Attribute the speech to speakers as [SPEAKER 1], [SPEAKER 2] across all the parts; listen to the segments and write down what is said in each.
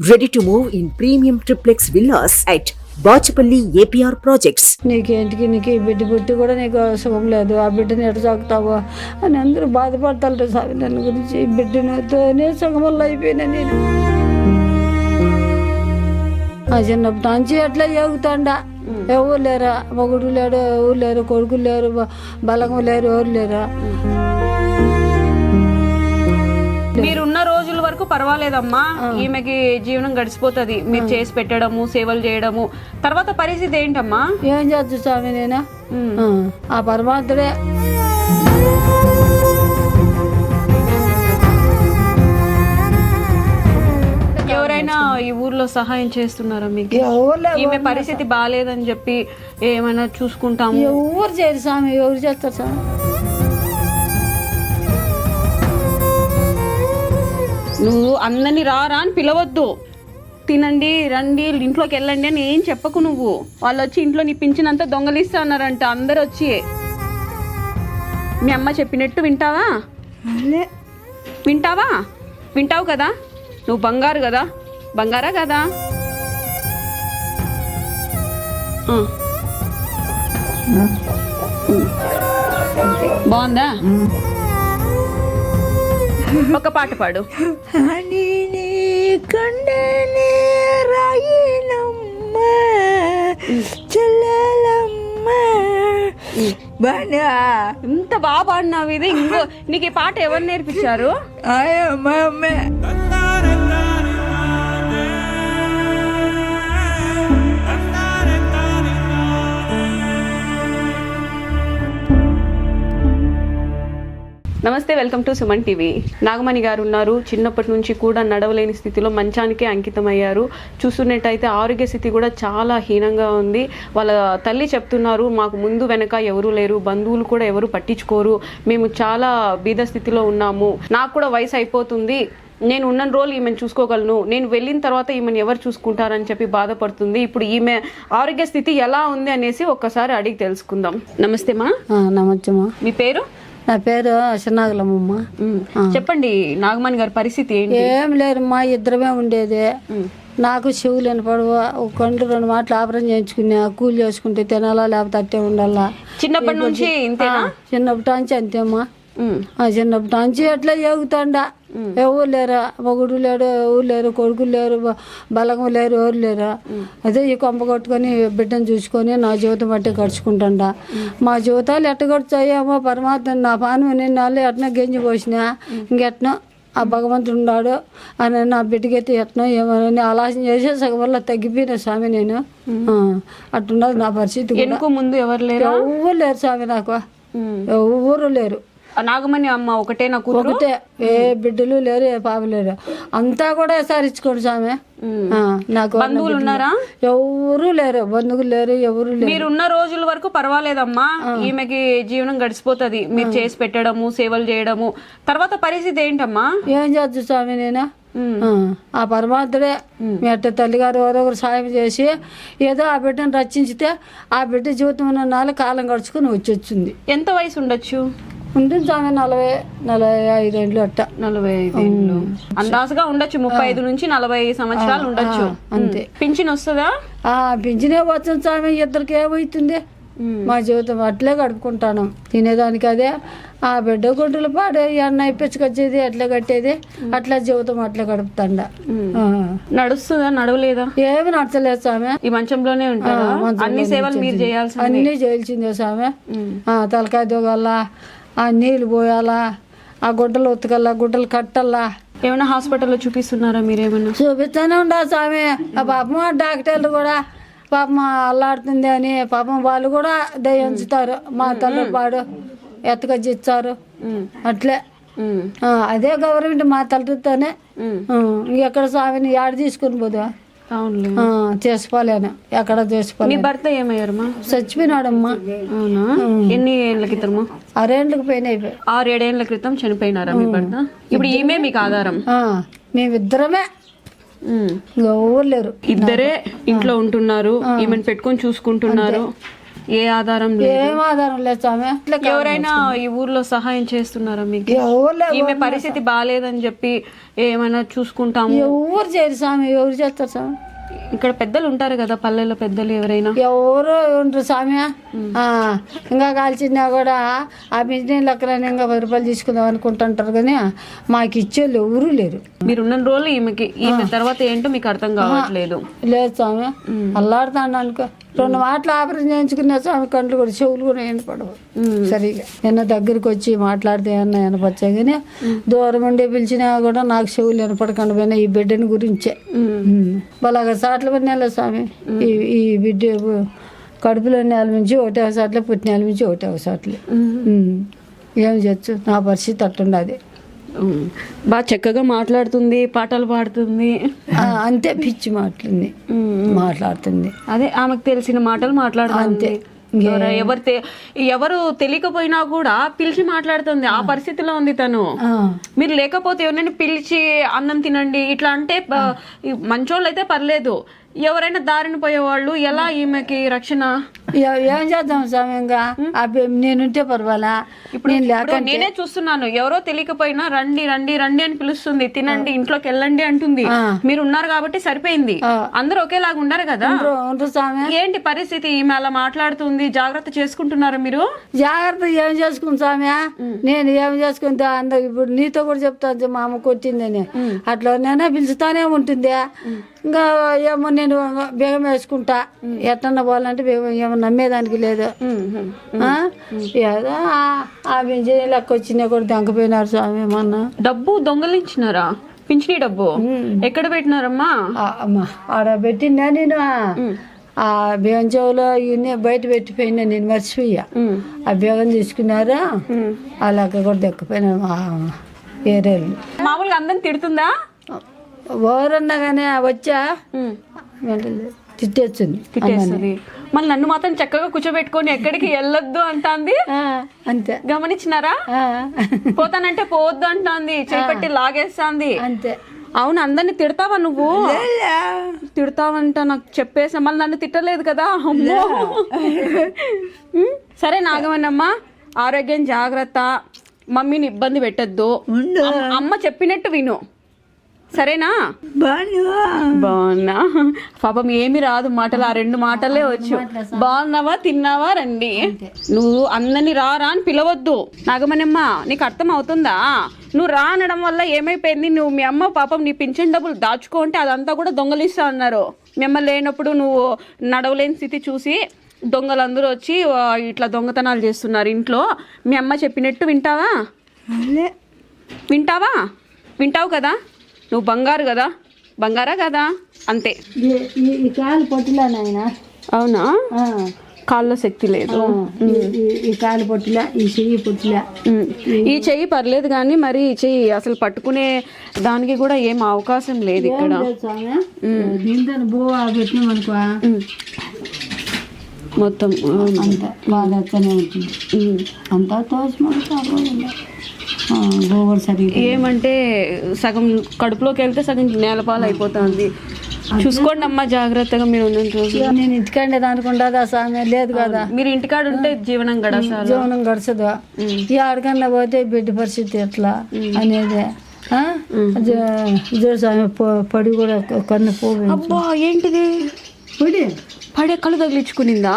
[SPEAKER 1] Ready to move in premium triplex villas at Bachapalli APR Projects.
[SPEAKER 2] నీకు ఈ బిడ్డ పుట్టి కూడా నీకు సుఖం లేదు, ఆ బిడ్డని ఎటు సాగుతావో అని అందరూ బాధపడతారు స్వామి నన్ను గురించి. ఈ బిడ్డనితోనే సగం వల్ల అయిపోయినా నేను. ఆ చిన్నప్పటి నుంచి ఎట్లా ఏగుతాండా, ఎవరు లేరా, మొగుడు లేడు, ఎవరు లేరు, కొడుకులు లేరు, బలంగా లేరు, ఎవరు లేరా.
[SPEAKER 3] మీరున్న రోజుల వరకు పర్వాలేదమ్మా, ఈమెకి జీవనం గడిచిపోతుంది, మీరు చేసి పెట్టడము, సేవలు చేయడము. తర్వాత పరిస్థితి ఏంటమ్మా?
[SPEAKER 2] ఏం చేద్దు స్వామి నేను, ఆ పరమాత్ముడే.
[SPEAKER 3] ఎవరైనా ఈ ఊర్లో సహాయం చేస్తున్నారా మీకు? ఈమె పరిస్థితి బాగాలేదని చెప్పి ఏమైనా చూసుకుంటాము?
[SPEAKER 2] ఎవరు చేయరు స్వామి, ఎవరు చేస్తారు స్వామి?
[SPEAKER 3] నువ్వు అందరినీ రారా అని పిలవద్దు, తినండి రండి ఇంట్లోకి వెళ్ళండి అని ఏం చెప్పకు. నువ్వు వాళ్ళు వచ్చి ఇంట్లో నీ పింఛనంతా దొంగలిస్తా అన్నారంట అందరు వచ్చి. మీ అమ్మ చెప్పినట్టు వింటావా? వింటావు కదా? నువ్వు బంగారు కదా, బంగారా కదా? బాగుందా? ఒక పాట పాడు. ఇంత బాగా పాడినావు. ఇది ఇంకో నీకు ఈ పాట ఎవరు నేర్పించారు? నమస్తే, welcome to Suman TV. Nagamani గారు ఉన్నారు. చిన్నప్పటి నుంచి కూడా నడవలేని స్థితిలో మంచానికే అంకితమయ్యారు. చూస్తున్నట్టయితే ఆరోగ్య స్థితి కూడా చాలా హీనంగా ఉంది. వాళ్ళ తల్లి చెప్తున్నారు, మాకు ముందు వెనక ఎవరు లేరు, బంధువులు కూడా ఎవరు పట్టించుకోరు, మేము చాలా బీద స్థితిలో ఉన్నాము, నాకు కూడా వయసు అయిపోతుంది, నేను ఉన్న రోజులు ఈమెను చూసుకోగలను, నేను వెళ్ళిన తర్వాత ఈమెను ఎవరు చూసుకుంటారని చెప్పి బాధపడుతుంది. ఇప్పుడు ఈమె ఆరోగ్య స్థితి ఎలా ఉంది అనేసి ఒక్కసారి అడిగి తెలుసుకుందాం. నమస్తే మా.
[SPEAKER 2] నమస్తే మా.
[SPEAKER 3] మీ పేరు?
[SPEAKER 2] నా పేరు అశనాగలమ్మ.
[SPEAKER 3] చెప్పండి నాగమణి గారి పరిస్థితి ఏంటి?
[SPEAKER 2] ఏం లేరు మా, ఇద్దరమే ఉండేది. నాకు చెవులు వినపడవు, ఒక కండ్లు 2 మాటలు ఆపరేషన్ చేయించుకున్నా, కూలి చేసుకుంటే తినాలా లేకపోతే అట్టే ఉండాలా.
[SPEAKER 3] చిన్నప్పటి నుంచి
[SPEAKER 2] చిన్నప్పటి నుంచి అంతేమ్మా. చిన్నప్పటి నుంచి ఎట్లా ఏగుతాండా, ఎవరు లేరా, మొగుడు లేడు, ఎవరు లేరు, కొడుకులు లేరు, బలంగా లేరు, ఎవరు లేరా. అదే ఈ కొంప కొట్టుకొని బిడ్డను చూసుకొని నా జీవితం బట్టి గడుచుకుంటాడా. మా జీవితాలు ఎట్ట గడుచాయేమో పరమాత్మ, నా పాను నిన్నాళ్ళు ఎట్నో గెంజి పోసినా, ఇంకెట్నో ఆ భగవంతుడు ఉన్నాడు అని నా బిడ్డకైతే ఎట్నో ఏమోనని ఆలోచన చేసే సగం వల్ల తగ్గిపోయిన స్వామి నేను. అట్టున్నది నా పరిస్థితి.
[SPEAKER 3] ముందు ఎవరు లేరు?
[SPEAKER 2] ఎవరు లేరు స్వామి, నాకు ఎవరు లేరు.
[SPEAKER 3] నాగమణి అమ్మ ఒకటే నా కూతురు?
[SPEAKER 2] ఒకటే, ఏ బిడ్డలు లేరు, ఏ పాప లేరు, అంతా కూడా సారించుకోండి స్వామి. నాకు
[SPEAKER 3] బంధువులు ఉన్నారా?
[SPEAKER 2] ఎవరు లేరు, బంధువులు లేరు, ఎవరు లేరు.
[SPEAKER 3] మీరు ఉన్న రోజుల వరకు పర్వాలేదమ్మా, ఈమెకి జీవనం గడిచిపోతుంది, మీరు చేసి పెట్టడము, సేవలు చేయడము. తర్వాత పరిస్థితి ఏంటమ్మా?
[SPEAKER 2] ఏం చేద్దు స్వామి నేను, ఆ పరమాత్ముడే. మీ అట్ట తల్లిగారు ఎవరొకరు సాయం చేసి ఏదో ఆ బిడ్డను రక్షించితే ఆ బిడ్డ జీవితం ఉన్న నాలుగు కాలం గడుచుకుని వచ్చింది.
[SPEAKER 3] ఎంత వయసు ఉండొచ్చు?
[SPEAKER 2] ఉంటుంది స్వామి 40-45 ఏళ్ళు అట్ట.
[SPEAKER 3] 45 ఏళ్ళు అందాజుగా ఉండొచ్చు. 35 నుంచి 40 సంవత్సరాలు ఉండొచ్చు.
[SPEAKER 2] అంతే.
[SPEAKER 3] పింఛన్ వస్తుందా?
[SPEAKER 2] పింఛనే వచ్చింది స్వామి, ఇద్దరికి ఏమవుతుంది. మా జీవితం అట్లే గడుపుకుంటాను, తినేదానికి అదే. ఆ బిడ్డ గుడ్డలు పాడే అన్న ఇప్పించుకొచ్చేది, అట్లా కట్టేది, అట్లా జీవితం అట్లా గడుపుతాండ.
[SPEAKER 3] నడుస్తుందా? నడవలేదా?
[SPEAKER 2] ఏమి నడచలేదు స్వామి,
[SPEAKER 3] ఈ మంచంలోనే ఉంటారా? అన్ని సేవలు మీరు చేయాల్సి?
[SPEAKER 2] అన్ని చేయాల్సిందే స్వామి. తలకాయ దొగల్లా, ఆ నీళ్ళు పోయాలా, ఆ గుడ్డలు ఉతకల్లా, గుడ్డలు కట్టల్లా.
[SPEAKER 3] ఏమైనా హాస్పిటల్లో చూపిస్తున్నారా మీరేమన్నా?
[SPEAKER 2] చూపిస్తానే ఉండా స్వామి. ఆ పాపం డాక్టర్లు కూడా పాపం అల్లాడుతుంది అని పాపం వాళ్ళు కూడా దయించుతారు, మా తల్లి పాడు ఎత్తకొచ్చిస్తారు అట్లే. అదే గవర్నమెంట్ మా తల్లితోనే. ఎక్కడ స్వామిని ఏడ తీసుకుని పోదా చేసుకోలేను, ఎక్కడ చేసుకోలేదు.
[SPEAKER 3] మీ భర్త ఏమయ్యారమ్మా?
[SPEAKER 2] చచ్చిపోయినాడమ్మా.
[SPEAKER 3] అవునా? ఎన్ని ఏళ్ళ క్రితమా?
[SPEAKER 2] 6 ఏళ్ళకి పోయినాయి.
[SPEAKER 3] 6-7 ఏళ్ల క్రితం చనిపోయినారా మీ భర్త? ఇప్పుడు ఈమె మీకు ఆధారం?
[SPEAKER 2] మేమిద్దరమే, ఎవరు లేరు.
[SPEAKER 3] ఇద్దరే ఇంట్లో ఉంటున్నారు, ఈమెను పెట్టుకొని చూసుకుంటున్నారు. ఏ ఆధారం లేదు.
[SPEAKER 2] ఏం ఆధారం లేదు స్వామి.
[SPEAKER 3] ఎవరైనా ఈ ఊర్లో సహాయం చేస్తున్నారా మీకు? ఈమె పరిస్థితి బాగాలేదని చెప్పి ఏమైనా చూసుకుంటాము?
[SPEAKER 2] ఎవరు చేయరు స్వామి, ఎవరు చేస్తారు స్వామి?
[SPEAKER 3] ఇక్కడ పెద్దలు ఉంటారు కదా, పల్లెల్లో పెద్దలు ఎవరైనా?
[SPEAKER 2] ఎవరు ఉండరు స్వామి. ఇంకా కాల్చినా కూడా ఆ బిజినెస్ లెక్కలని ఇంకా 10 రూపాయలు తీసుకుందాం అనుకుంటుంటారు కానీ మాకు ఇచ్చేళ్ళు ఎవరు లేరు.
[SPEAKER 3] మీరు ఉన్న రోజులు ఈమె తర్వాత ఏంటో మీకు అర్థం కావట్లేదు.
[SPEAKER 2] లేదు స్వామి, అల్లాడుతాను అనుకో. 2 మాటలు ఆపరేషన్ చేయించుకున్నా స్వామి, కంట్లు కూడా చెవులు కూడా వినపడవు సరిగా. నిన్న దగ్గరికి వచ్చి మాట్లాడితే అన్న వినపచ్చాయి కానీ దూరం ఉండి పిలిచినా కూడా నాకు చెవులు వినపడకుండా పోయినా ఈ బిడ్డని గురించే. బలాగా సాట్ల పడిన స్వామి. ఈ బిడ్డ కడుపులో నేల నుంచి ఒకటే సాట్లు, పుట్టినేల నుంచి ఒకటే సాట్లు. ఏం చేయొచ్చు, నా పరిస్థితి అట్టుండది.
[SPEAKER 3] బాగా చక్కగా మాట్లాడుతుంది, పాటలు పాడుతుంది,
[SPEAKER 2] అంతే పిచ్చి మాట్లాడుతుంది.
[SPEAKER 3] అదే ఆమెకు తెలిసిన మాటలు మాట్లాడుతుంది. ఎవరు తెలియకపోయినా కూడా పిలిచి మాట్లాడుతుంది. ఆ పరిస్థితిలో ఉంది తను. మీరు లేకపోతే ఎవరైనా పిలిచి అన్నం తినండి ఇట్లా అంటే మంచోళ్ళు అయితే పర్లేదు, ఎవరైనా దారిని పోయేవాళ్ళు ఎలా ఈమెకి రక్షణ?
[SPEAKER 2] ఏం చేద్దాం సమయంగా నేనుంటే పర్వాలా. ఇప్పుడు
[SPEAKER 3] నేనే చూస్తున్నాను, ఎవరో తెలియకపోయినా రండి రండి రండి అని పిలుస్తుంది, తినండి ఇంట్లోకి వెళ్ళండి అంటుంది. మీరు ఉన్నారు కాబట్టి సరిపోయింది. అందరూ ఒకేలాగా ఉండరు కదా. ఏంటి పరిస్థితి? ఈమె అలా మాట్లాడుతుంది, జాగ్రత్త చేసుకుంటున్నారా మీరు?
[SPEAKER 2] జాగ్రత్త ఏం చేసుకుంది స్వామి, నేను ఏం చేసుకుంటా అందరు. ఇప్పుడు నీతో కూడా చెప్తాను, మా అమ్మ కొట్టిందని అట్లా నేనే పిలుచుతానే ఉంటుంది. ఇంకా ఏమో నేను బేగం వేసుకుంటా, ఎట్టన్నా పోవాలంటే ఏమో నమ్మేదానికి లేదు. ఏదో ఆ పింఛనీ లెక్క వచ్చినా కూడా దంకపోయినారు స్వామి. మొన్న
[SPEAKER 3] డబ్బు దొంగలించినారా? పింఛనీ డబ్బు ఎక్కడ పెట్టినారమ్మా?
[SPEAKER 2] అమ్మా ఆడ పెట్టినా నేను. ఆ బేగం చెవులో ఇవన్నీ బయట పెట్టిపోయినా, నేను మర్చిపోయా. ఆ బేగం తీసుకున్నారా, ఆ లెక్క కూడా దక్కిపోయినా ఏరేళ్ళు.
[SPEAKER 3] మామూలుగా అందరిని తిడుతుందా?
[SPEAKER 2] ఎవరన్నా కానీ వచ్చా తిట్టేస్తుంది.
[SPEAKER 3] మళ్ళీ నన్ను మాత్రం చక్కగా కూర్చోబెట్టుకొని ఎక్కడికి వెళ్ళొద్దు అంటాంది.
[SPEAKER 2] అంతే,
[SPEAKER 3] గమనించినారా? పోతానంటే పోవద్దు అంటాంది, చేపట్టి లాగేస్తాంది.
[SPEAKER 2] అంతే.
[SPEAKER 3] అవును, అందరిని తిడతావా నువ్వు? తిడతావంట నాకు చెప్పేసా, మళ్ళీ నన్ను తిట్టలేదు కదా. అమ్మో. సరే నాగమన్నమ్మ, ఆరోగ్యం జాగ్రత్త, మమ్మీని ఇబ్బంది పెట్టద్దు, అమ్మ చెప్పినట్టు విను, సరేనా? బాగున్నా. పాపం ఏమి రాదు మాటలు, ఆ 2 మాటలే వచ్చు. బాగున్నావా, తిన్నావా, రండి. నువ్వు అందరినీ రా అని పిలవద్దు నాగమణమ్మ, నీకు అర్థం అవుతుందా? నువ్వు రా అనడం వల్ల ఏమైపోయింది, నువ్వు మీ అమ్మ పాపం నీ పింఛన్ డబ్బులు దాచుకుంటే అదంతా కూడా దొంగలిస్తా అన్నారు. మీ అమ్మ లేనప్పుడు నువ్వు నడవలేని స్థితి చూసి దొంగలందరూ వచ్చి ఇట్లా దొంగతనాలు చేస్తున్నారు ఇంట్లో. మీ అమ్మ చెప్పినట్టు వింటావా? వింటావు కదా? నువ్వు బంగారు కదా, బంగారా కదా? అంతే.
[SPEAKER 2] ఈ కాలు పొట్టిలా నాయన.
[SPEAKER 3] అవునా? కాళ్ళలో శక్తి లేదు.
[SPEAKER 2] ఈ కాలు పొట్టిలా, ఈ చెయ్యి పొట్టిలా.
[SPEAKER 3] ఈ చెయ్యి పర్లేదు కానీ మరి ఈ చెయ్యి అసలు పట్టుకునే దానికి కూడా ఏం అవకాశం లేదు ఇక్కడ.
[SPEAKER 2] దీంతో పెట్టినామనుకో
[SPEAKER 3] మొత్తం
[SPEAKER 2] అంతా బాధనే ఉంటుంది. అంతా తోసి
[SPEAKER 3] ఏమంటే సగం కడుపులోకి వెళ్తే సగం నేలపాలు అయిపోతుంది. చూసుకోండి అమ్మా జాగ్రత్తగా. మీరు
[SPEAKER 2] నేను ఇంటికాడే అనుకుంటా స్వామి, లేదు కదా.
[SPEAKER 3] మీరు ఇంటికాడ ఉంటే జీవనం
[SPEAKER 2] గడచదు. ఈ ఆడకన్నా పోతే బిడ్డ పరిస్థితి ఎట్లా అనేది స్వామి. పడి కూడా కన్ను పోయి.
[SPEAKER 3] అబ్బా ఏంటిది? పడే కళ్ళు తగిలించుకునిందా?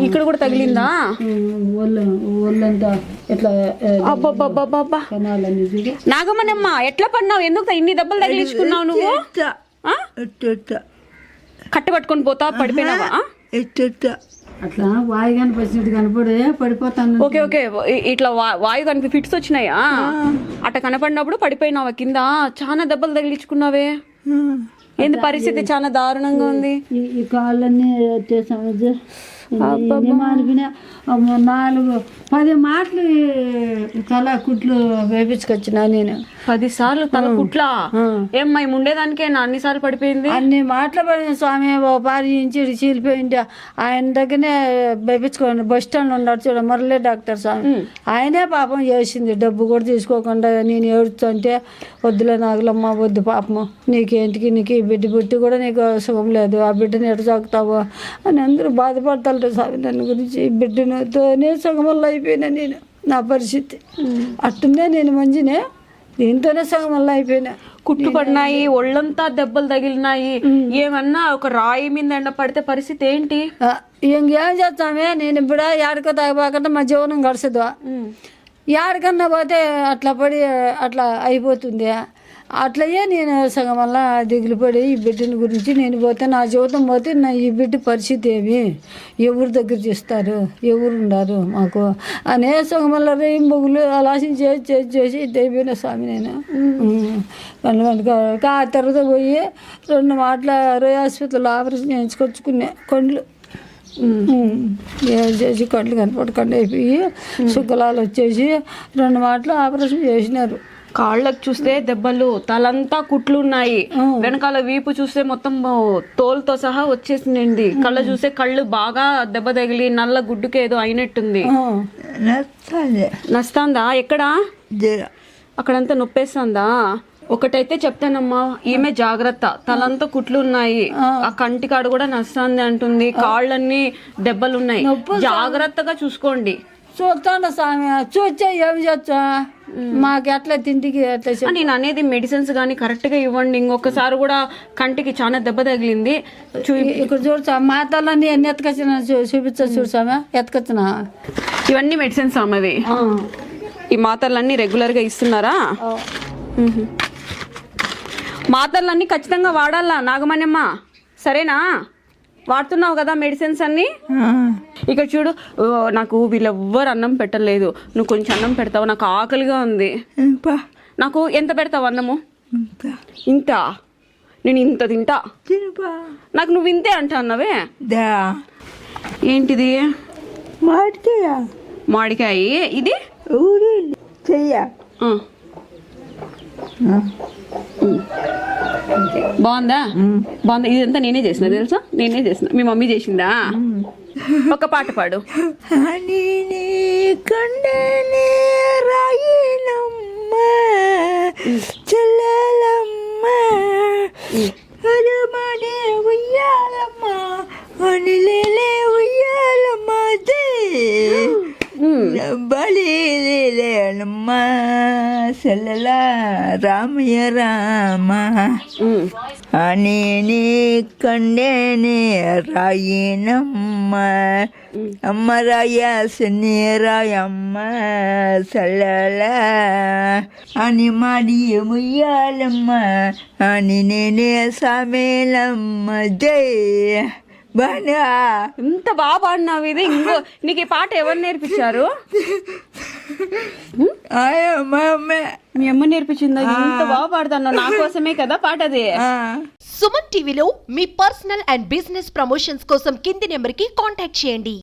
[SPEAKER 3] ఇక్కడ కూడా తగిలిందా?
[SPEAKER 2] ఒళ్ళంతా ఎట్లా.
[SPEAKER 3] నాగమణమ్మ ఎట్లా పడినావు? ఎందుకు ఇన్ని దెబ్బలు తగిలించుకున్నావు నువ్వు? కట్ట పట్టుకొని పోతా పడిపోయినావా?
[SPEAKER 2] అట్లా వాయు కనిపించినట్టు కనపడే పడిపోతాను.
[SPEAKER 3] ఓకే ఓకే, ఇట్లా వాయు కనిపి ఫిట్స్ వచ్చినాయా? అట్లా కనపడినప్పుడు పడిపోయినావా కింద? చాలా దెబ్బలు తగిలించుకున్నావే. ఏంది పరిస్థితి? చాలా దారుణంగా ఉంది.
[SPEAKER 2] ఈ కాళ్ళన్నీ అనిపిన 4-10 మాటలు తల కుట్లు వేపించుకొచ్చిన నేను.
[SPEAKER 3] 10 సార్లు తల కుట్లా? ఏమ్మా ఉండేదానికేనా అన్నిసార్లు పడిపోయింది?
[SPEAKER 2] అన్ని మాటలు పడిన స్వామి. ఓ పారి ఇంచి చీలిపోయింది. ఆయన దగ్గరనే వేపించుకోండి. బస్ స్టాండ్ ఉన్నాడు చూడ మురళీ డాక్టర్ స్వామి, ఆయనే పాపం చేసింది. డబ్బు కూడా తీసుకోకుండా నేను ఏడుస్తుంటే, వద్దులే నాగులమ్మ వద్దు పాపము, నీకేంటికి, నీకు ఈ బిడ్డ పుట్టి కూడా నీకు సుఖం లేదు, ఆ బిడ్డని ఎటు సాగుతావు అని అందరూ బాధపడతారు స్వామి నన్ను గురించి. ఈ బిడ్డతోనే సగం వల్ల అయిపోయినా నేను. నా పరిస్థితి అట్టుందే. నేను మంచినే, దీంతోనే సగం వల్ల అయిపోయినా.
[SPEAKER 3] కుట్లు పడినాయి, ఒళ్ళంతా దెబ్బలు తగిలినాయి. ఏమన్నా ఒక రాయి మీద ఎండ పడితే పరిస్థితి ఏంటి?
[SPEAKER 2] ఇంకేం చేస్తామే, నేను ఇప్పుడు ఏడకో తాగపోకుండా మా జీవనం గడచదు. ఏడకన్నా పోతే అట్లా పడి అట్లా అయిపోతుంది. అట్లయ్యే నేను సగం వల్ల దిగులు పడి ఈ బిడ్డని గురించి నేను పోతే, నా జీవితం పోతే నా ఈ బిడ్డ పరిస్థితి ఏమి, ఎవరు దగ్గర చేస్తారు, ఎవరు ఉన్నారు మాకు అనే సగం వల్ల రేం బొగులు అలాసం చేసి అయిపోయిన స్వామి నేను. ఆ తర్వాత పోయి 2 మాటల రోయ హాస్పిటల్లో ఆపరేషన్ చేయించుకొచ్చుకునే కొండ్లు చేసి కళ్ళు కనపడకుండా అయిపోయి శుక్లాలు వచ్చేసి 2 మాటలు ఆపరేషన్ చేసినారు.
[SPEAKER 3] కాళ్ళకు చూస్తే దెబ్బలు, తలంతా కుట్లు ఉన్నాయి. వెనకాల వీపు చూస్తే మొత్తం తోలుతో సహా వచ్చేసింది. కళ్ళు చూస్తే కళ్ళు బాగా దెబ్బ తగిలి నల్ల గుడ్డుకేదో అయినట్టుంది. నస్తాందా? ఎక్కడా? అక్కడంతా నొప్పేస్తుందా? ఒకటైతే చెప్తానమ్మా, ఈమె జాగ్రత్త, తలంతా కుట్లు ఉన్నాయి, ఆ కంటి కాడు కూడా నస్తాంది అంటుంది, కాళ్ళన్నీ దెబ్బలున్నాయి, జాగ్రత్తగా చూసుకోండి.
[SPEAKER 2] చూస్తాను స్వామి, చూచా ఏమి చేస్తా, మాకు ఎట్లా తిండికి ఎట్లా.
[SPEAKER 3] నేను అనేది మెడిసిన్స్ కానీ కరెక్ట్ గా ఇవ్వండి. ఇంకొకసారి కూడా కంటికి చాలా దెబ్బ తగిలింది.
[SPEAKER 2] ఇక్కడ చూడచ్చా మాతలన్నీ ఎన్ని ఎత్తుకొచ్చిన చూపించా, చూసామా ఎత్తుకొచ్చిన.
[SPEAKER 3] ఇవన్నీ మెడిసిన్స్ అమ్మవి. ఈ మాతలన్నీ రెగ్యులర్ గా ఇస్తున్నారా? మాతలన్నీ ఖచ్చితంగా వాడాలా నాగమణ్యమ్మ, సరేనా? వాడుతున్నావు కదా మెడిసిన్స్ అన్ని. ఇక్కడ చూడు, నాకు వీళ్ళెవ్వరు అన్నం పెట్టలేదు, నువ్వు కొంచెం అన్నం పెడతావు, నాకు ఆకలిగా ఉంది. నాకు ఎంత పెడతావు అన్నము? ఇంత? నేను ఇంత తింటా. నాకు నువ్వు ఇంతే అంటా అన్నవే. ఏంటిది? మామిడికాయ. ఇది బాగుందా? బాగుందా? ఇదంతా నేనే చేసిన తెలుసా, నేనే చేసిన. మీ మమ్మీ చేసిందా? ఒక పాట పాడు.
[SPEAKER 4] రామయ్య రామ అని కండేనే రాయినమ్మ, అమ్మ రాయాసని రాయమ్మ సల్లల అని మాడి ముయ్యాలమ్మ అని నేనే సామేలమ్మ జై బాగా.
[SPEAKER 3] ఇంత బాగా పాడినావు. ఇది ఇంకో నీకు ఈ పాట ఎవరు నేర్పించారు? మీ అమ్మ నేర్పించిందా? ఇంత బాగా పాడుతున్నావు, నా కోసమే కదా పాటది.
[SPEAKER 5] సుమన్ టీవీలో మీ పర్సనల్ అండ్ బిజినెస్ ప్రమోషన్స్ కోసం కింది నెంబర్కి కాంటాక్ట్ చేయండి.